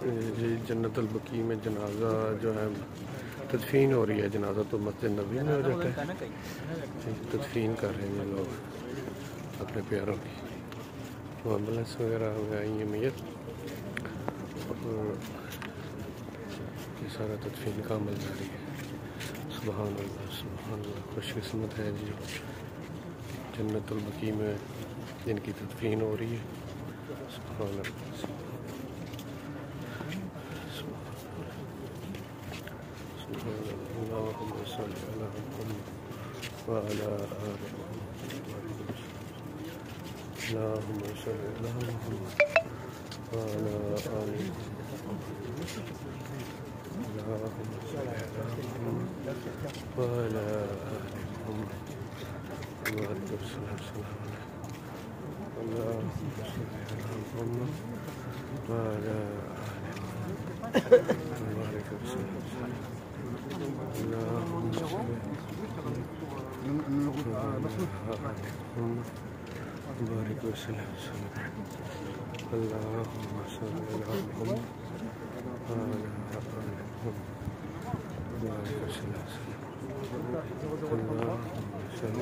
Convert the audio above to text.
جی جنت البقیع میں جنازہ جو ہے تدفین ہو رہی ہے. جنازہ تو مسجد نبوی میں ہو جاتا ہے. تدفین کر رہے ہیں لوگ اپنے پیاروں کی. ایمبولینس وغیرہ میں آئی ہیں میت. یہ سارا تدفین کا عمل جاری ہے. سبحان اللہ سبحان اللہ. خوش قسمت ہے جی جنت البقیع میں جن کی تدفین ہو رہی ہے. سبحان اللہ. اللهم صل على محمد وعلى آل محمد. اللهم صل على محمد وعلى آل محمد. اللهم صل على محمد وعلى آل محمد. اللهم صل على محمد وعلى آل محمد. اللهم صل بارك وسلم. اللهم صل على محمد وعلى آل محمد. بارك وسلم. اللهم صل